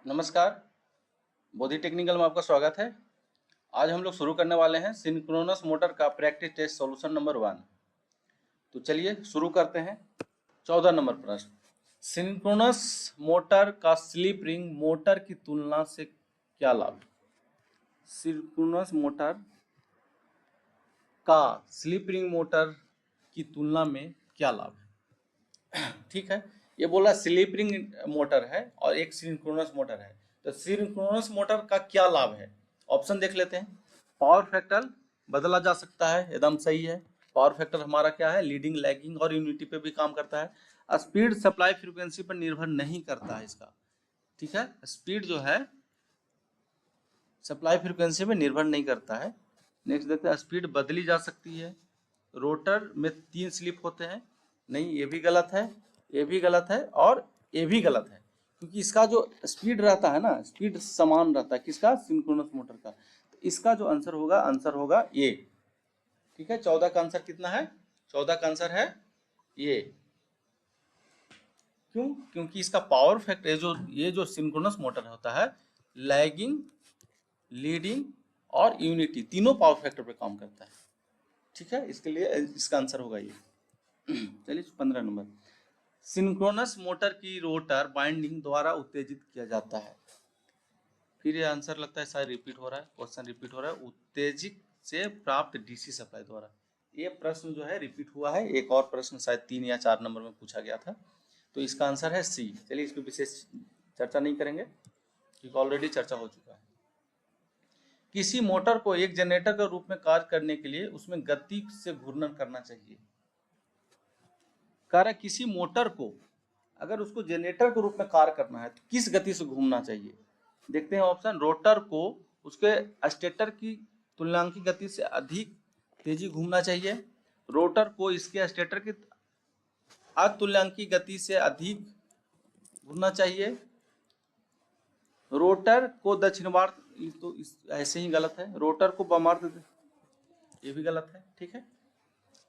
नमस्कार, बोधि टेक्निकल में आपका स्वागत है। आज हम लोग शुरू करने वाले हैं सिंक्रोनस मोटर का प्रैक्टिस टेस्ट सॉल्यूशन नंबर 1। तो चलिए शुरू करते हैं। 14 नंबर प्रश्न, सिंक्रोनस मोटर का स्लिप रिंग मोटर की तुलना से क्या लाभ? सिंक्रोनस मोटर का स्लिप रिंग मोटर की तुलना में क्या लाभ है? ठीक है, ये बोला स्लिप रिंग मोटर है और एक सिंक्रोनस मोटर है, तो सिंक्रोनस मोटर का क्या लाभ है? ऑप्शन देख लेते हैं। पावर फैक्टर बदला जा सकता है, एकदम सही है। पावर फैक्टर हमारा क्या है? लीडिंग, लैगिंग और यूनिटी पे भी काम करता है। स्पीड सप्लाई फ्रीक्वेंसी पर निर्भर नहीं करता है इसका, ठीक है। स्पीड जो है सप्लाई फ्रीक्वेंसी पे निर्भर नहीं करता है। नेक्स्ट देखते हैं, स्पीड बदली जा सकती है। रोटर में 3 स्लिप होते हैं, नहीं ये भी गलत है, ये भी गलत है और ये भी गलत है, क्योंकि इसका जो स्पीड रहता है ना, स्पीड समान रहता है किसका? सिंक्रोनस मोटर का। तो इसका जो आंसर होगा ये, ठीक है। 14 का आंसर कितना है? 14 का आंसर है ये। क्यों? क्योंकि इसका पावर फैक्टर ये जो सिंक्रोनस मोटर होता है, लैगिंग, लीडिंग और यूनिटी तीनों पावर फैक्टर पे काम करता है, ठीक है। इसके लिए इसका आंसर होगा ये। चलिए 15 नंबर, सिंक्रोनस मोटर की रोटर बाइंडिंग द्वारा उत्तेजित किया जाता है। फिर ये आंसर लगता है शायद रिपीट हो रहा है, क्वेश्चन रिपीट हो रहा है। उत्तेजित से प्राप्त डीसी सप्लाई द्वारा, ये प्रश्न जो है रिपीट हुआ है। एक और प्रश्न शायद 3 या 4 नंबर में पूछा गया था, तो इसका आंसर है सी। चलिए इस पर विशेष चर्चा नहीं करेंगे क्योंकि ऑलरेडी चर्चा हो चुका है। किसी मोटर को एक जनरेटर के रूप में कार्य करने के लिए उसमें गति से घूर्णन करना चाहिए। कार्य किसी मोटर को अगर उसको जनरेटर के रूप में कार्य करना है तो किस गति से घूमना चाहिए? देखते हैं ऑप्शन। रोटर को उसके स्टेटर की तुल्यांकी गति से अधिक तेजी घूमना चाहिए। रोटर को इसके स्टेटर की अतुल्यांकी गति से अधिक घूमना चाहिए। रोटर को दक्षिणावर्त, तो ऐसे ही गलत है। रोटर को वामावर्त, ये भी गलत है, ठीक है।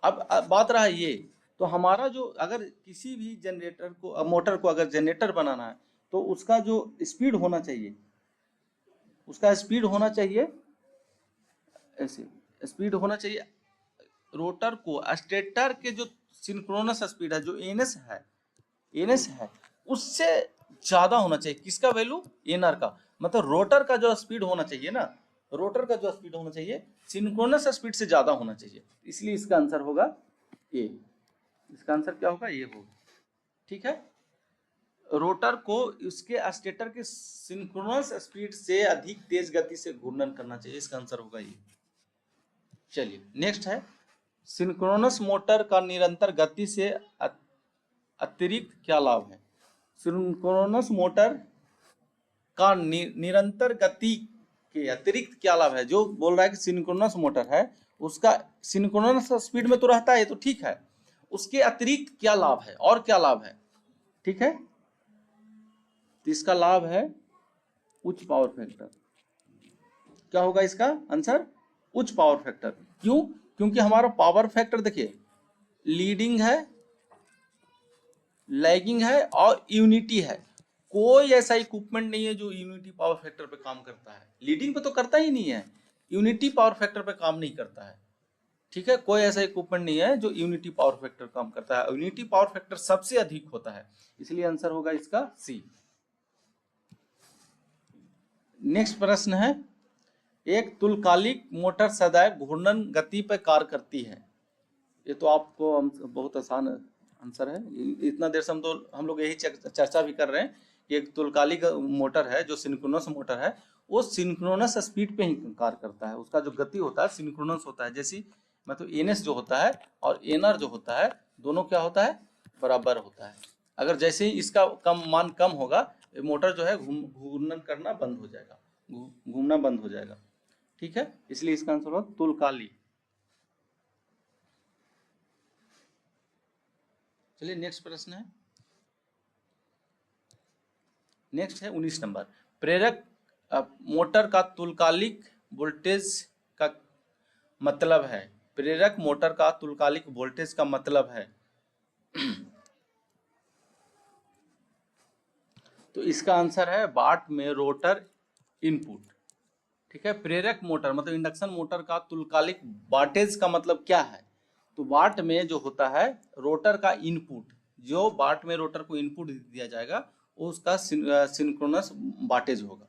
अब बात रहा ये, तो हमारा जो अगर किसी भी जनरेटर को, मोटर को अगर जनरेटर बनाना है तो उसका जो स्पीड होना चाहिए, उसका स्पीड होना चाहिए ऐसे, स्पीड होना चाहिए रोटर को स्टेटर के जो सिंक्रोनस स्पीड है, जो एनएस है उससे ज्यादा होना चाहिए। किसका वैल्यू? एनआर का। मतलब रोटर का जो स्पीड होना चाहिए ना, रोटर का जो स्पीड होना चाहिए सिंक्रोनस स्पीड से ज्यादा होना चाहिए, इसलिए इसका आंसर होगा ए। इसका आंसर क्या होगा? ये होगा, ठीक है। रोटर को उसके स्टेटर के सिंक्रोनस स्पीड से अधिक तेज गति से घूर्णन करना चाहिए, इसका आंसर होगा ये। चलिए नेक्स्ट है, सिंक्रोनस मोटर का निरंतर गति से अतिरिक्त क्या लाभ है? सिंक्रोनस मोटर का निरंतर गति के अतिरिक्त क्या लाभ है? जो बोल रहा है कि सिंक्रोनस मोटर है उसका सिंक्रोनस स्पीड में तो रहता है, तो ठीक है, उसके अतिरिक्त क्या लाभ है और क्या लाभ है? ठीक है, तो इसका लाभ है उच्च पावर फैक्टर। क्या होगा इसका आंसर? उच्च पावर फैक्टर। क्यों? क्योंकि हमारा पावर फैक्टर देखिए, लीडिंग है, लैगिंग है और यूनिटी है। कोई ऐसा इक्विपमेंट नहीं है जो यूनिटी पावर फैक्टर पे काम करता है। लीडिंग पे तो करता ही नहीं है, यूनिटी पावर फैक्टर पे काम नहीं करता है, ठीक है। कोई ऐसा इक्विपमेंट नहीं है जो यूनिटी पावर फैक्टर काम करता है। यूनिटी पावर फैक्टर सबसे अधिक होता है, इसलिए आंसर होगा इसका सी। नेक्स्ट प्रश्न है, एक तुल्यकालिक मोटर सदैव घूर्णन गति पर कार्य करती है। ये तो आपको बहुत आसान आंसर है। इतना देर से हम लोग यही चर्चा भी कर रहे हैं कि एक तुल्यकालिक मोटर है जो सिंक्रोनस मोटर है, वो सिंक्रोनस स्पीड पे ही कार्य करता है। उसका जो गति होता है सिंक्रोनस होता है। जैसी मतलब एनएस जो होता है और एनआर जो होता है, दोनों क्या होता है? बराबर होता है। अगर जैसे ही इसका मान कम होगा, मोटर जो है घूर्णन करना बंद हो जाएगा, घूमना बंद हो जाएगा, ठीक है। इसलिए इसका आंसर होगा तुल्यकालिक। चलिए नेक्स्ट प्रश्न है, नेक्स्ट है 19 नंबर, प्रेरक मोटर का तुल्यकालिक वोल्टेज का मतलब है। प्रेरक मोटर का तुल्यकालिक वोल्टेज का मतलब है। तो इसका आंसर है वाट में रोटर इनपुट। ठीक है, प्रेरक मोटर मतलब इंडक्शन मोटर का तुल्यकालिक वाटेज का मतलब क्या है? तो वाट में जो होता है रोटर का इनपुट, जो वाट में रोटर को इनपुट दिया जाएगा वो उसका सिंक्रोनस वाटेज होगा।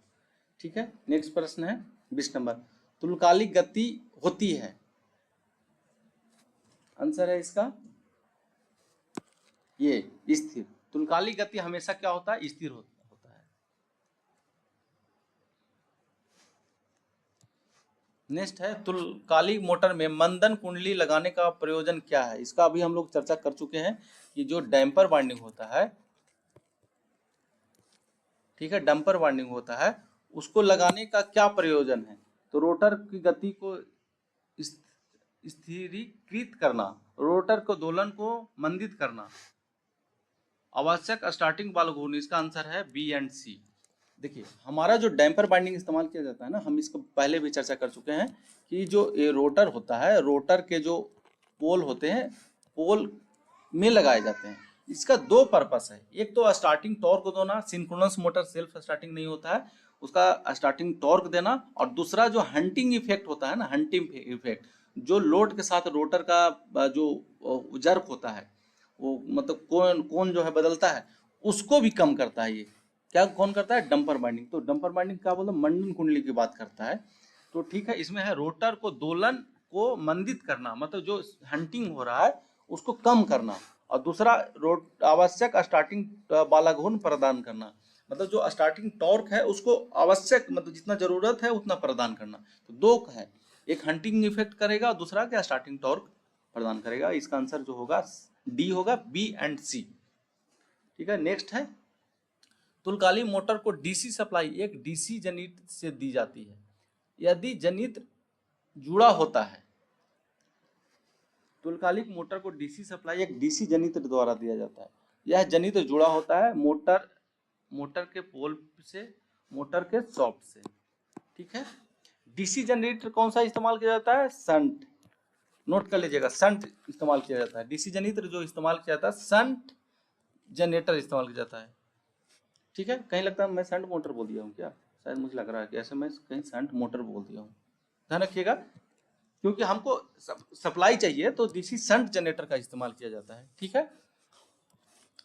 ठीक है, नेक्स्ट प्रश्न है 20 नंबर, तुल्यकालिक गति होती है, आंसर है इसका ये स्थिर। तुल्यकालिक गति हमेशा क्या होता है? स्थिर होता है। नेक्स्ट है तुल्यकालिक मोटर में मंदन कुंडली लगाने का प्रयोजन क्या है? इसका अभी हम लोग चर्चा कर चुके हैं कि जो डैम्पर वाइंडिंग होता है, ठीक है, डंपर वाइंडिंग होता है, उसको लगाने का क्या प्रयोजन है? तो रोटर की गति को स्थिरीकृत करना, रोटर को दोलन को मंदित करना, आवश्यक स्टार्टिंग बाल घूर्णी। इसका आंसर है बी एंड सी। देखिए हमारा जो डैम्पर बाइंडिंग इस्तेमाल किया जाता है ना, हम इसको पहले भी चर्चा कर चुके हैं कि जो ये रोटर होता है, रोटर के जो पोल होते हैं, पोल में लगाए जाते हैं। इसका दो पर्पस है, एक तो स्टार्टिंग टॉर्क देना, सिंक्रोनस मोटर सेल्फ स्टार्टिंग नहीं होता है, उसका स्टार्टिंग टॉर्क देना, और दूसरा जो हंटिंग इफेक्ट होता है ना, हंटिंग इफेक्ट, जो लोड के साथ रोटर का जो जर्क होता है, वो मतलब कौन जो है बदलता है, उसको भी कम करता है। ये क्या कौन करता है? Dumper binding. तो डंपर बाइंडिंग क्या बोलते हैं? मंडन कुंडली की बात करता है। तो ठीक है, इसमें है रोटर को दोलन को मंदित करना, मतलब जो हंटिंग हो रहा है उसको कम करना, और दूसरा रोट आवश्यक स्टार्टिंग बालाघूर्ण प्रदान करना, मतलब जो स्टार्टिंग टॉर्क है उसको आवश्यक मतलब जितना जरूरत है उतना प्रदान करना। तो दो है, एक हंटिंग इफेक्ट करेगा और दूसरा क्या? स्टार्टिंग टॉर्क प्रदान करेगा। इसका आंसर जो होगा डी होगा, बी एंड सी। ठीक है, नेक्स्ट है तुल्यकालिक मोटर को डीसी सप्लाई एक डीसी जनित्र से दी जाती है यदि जनित्र जुड़ा होता है। तुल्यकालिक मोटर को डीसी सप्लाई एक डीसी जनित्र द्वारा दिया जाता है। यह जनित्र जुड़ा होता है मोटर के पोल से, मोटर के सॉफ्ट से। ठीक है, डीसी जनरेटर कौन सा इस्तेमाल किया जाता है? शंट। नोट कर लीजिएगा, शंट इस्तेमाल किया जाता है। डीसी जनित्र जो इस्तेमाल किया जाता है, शंट जनरेटर इस्तेमाल किया जाता है। ठीक है, कहीं लगता है मैं शंट मोटर बोल दिया हूँ क्या? शायद मुझे लग रहा है कि ऐसे मैं कहीं शंट मोटर बोल दिया हूँ, ध्यान रखिएगा, क्योंकि हमको सप्लाई चाहिए तो डीसी शंट जनरेटर का इस्तेमाल किया जाता है। ठीक है,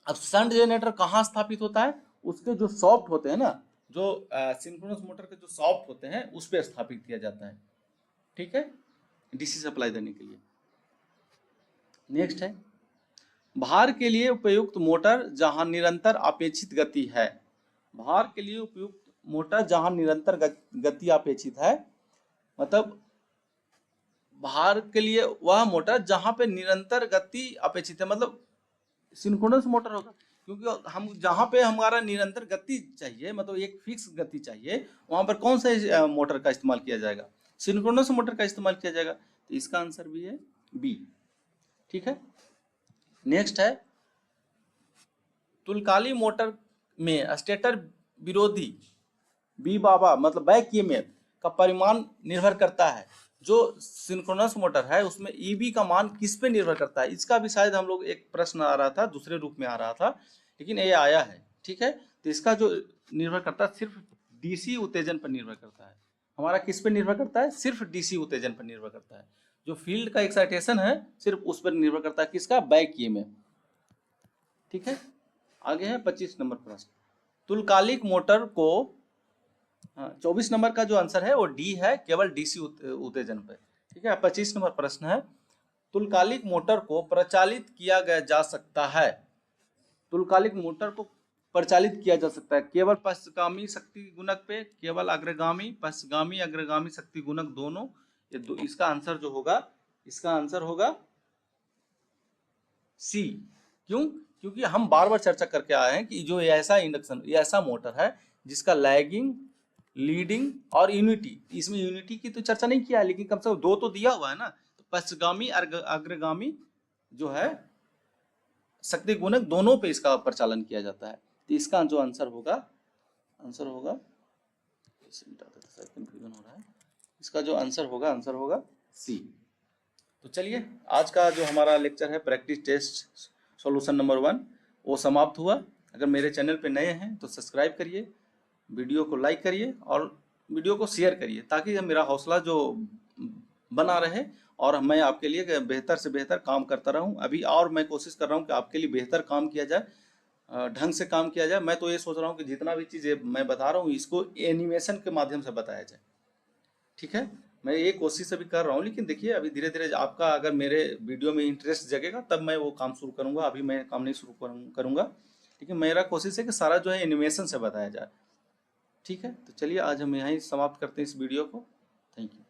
अब शंट जनरेटर कहाँ स्थापित होता है? उसके जो सॉफ्ट होते हैं ना, जो सिंक्रोनस मोटर के जो सॉफ्ट होते हैं उस पर स्थापित किया जाता है। ठीक है, डीसी सप्लाई देने के लिए। नेक्स्ट है भार के लिए उपयुक्त मोटर जहां निरंतर अपेक्षित गति है। भार के लिए उपयुक्त मोटर जहां निरंतर गति अपेक्षित है, मतलब भार के लिए वह मोटर जहां पे निरंतर गति अपेक्षित है, मतलब सिंक्रोनस मोटर होगा, क्योंकि हम जहां पे हमारा निरंतर गति चाहिए, मतलब एक फिक्स गति चाहिए, वहां पर कौन सा मोटर का इस्तेमाल किया जाएगा? सिंक्रोनस मोटर का इस्तेमाल किया जाएगा। तो इसका आंसर भी है बी। ठीक है, नेक्स्ट है तुल्यकालिक मोटर में स्टेटर विरोधी बी बाबा मतलब बैक ईएमएफ का परिमाण निर्भर करता है। जो सिंक्रोनस मोटर है उसमें ईबी का मान किस पे निर्भर करता है? इसका भी शायद हम लोग एक प्रश्न आ रहा था, दूसरे रूप में आ रहा था, लेकिन ये आया है। ठीक है, तो इसका जो निर्भर करता है सिर्फ डीसी उत्तेजन पर निर्भर करता है। हमारा किस पे निर्भर करता है? सिर्फ डीसी उत्तेजन पर निर्भर करता है। जो फील्ड का एक्साइटेशन है सिर्फ उस पर निर्भर करता है, किसका? Back EMF. ठीक है, आगे है 25 नंबर प्रश्न, तुल्यकालिक मोटर को 24 नंबर का जो आंसर है वो डी है, केवल डीसी उत्तेजन पे। ठीक है, 25 नंबर प्रश्न है तुल्यकालिक मोटर को प्रचालित किया गया जा सकता है। तुल्यकालिक मोटर को प्रचालित किया जा सकता है केवल पश्चगामी शक्ति गुणक पे, केवल अग्रगामी, पश्चगामी अग्रगामी शक्ति गुणक दोनों। ये इसका आंसर जो होगा, इसका आंसर होगा सी। क्यों? क्योंकि हम बार बार चर्चा करके आए हैं कि जो ऐसा इंडक्शन, ऐसा मोटर है जिसका लैगिंग, लीडिंग और यूनिटी, इसमें यूनिटी की तो चर्चा नहीं किया है, लेकिन कम से कम दो तो दिया हुआ है ना। तो पश्चगामी अग्रगामी जो है शक्ति गुणक दोनों पे इसका प्रचालन किया जाता है। तो इसका जो आंसर होगा, आंसर होगा, कंफ्यूजन हो रहा है, इसका जो आंसर होगा सी। तो चलिए आज का जो हमारा लेक्चर है प्रैक्टिस टेस्ट सॉल्यूशन नंबर 1 वो समाप्त हुआ। अगर मेरे चैनल पे नए हैं तो सब्सक्राइब करिए, वीडियो को लाइक करिए और वीडियो को शेयर करिए, ताकि मेरा हौसला जो बना रहे और मैं आपके लिए बेहतर से बेहतर काम करता रहूं। अभी और मैं कोशिश कर रहा हूं कि आपके लिए बेहतर काम किया जाए, ढंग से काम किया जाए। मैं तो ये सोच रहा हूं कि जितना भी चीज़ें मैं बता रहा हूं इसको एनिमेशन के माध्यम से बताया जाए, ठीक है। मैं ये कोशिश अभी कर रहा हूँ, लेकिन देखिए अभी धीरे धीरे आपका अगर मेरे वीडियो में इंटरेस्ट जगेगा तब मैं वो काम शुरू करूँगा, अभी मैं काम नहीं शुरू करूँगा। लेकिन मेरा कोशिश है कि सारा जो है एनिमेशन से बताया जाए, ठीक है। तो चलिए आज हम यहीं समाप्त करते हैं इस वीडियो को। Thank you.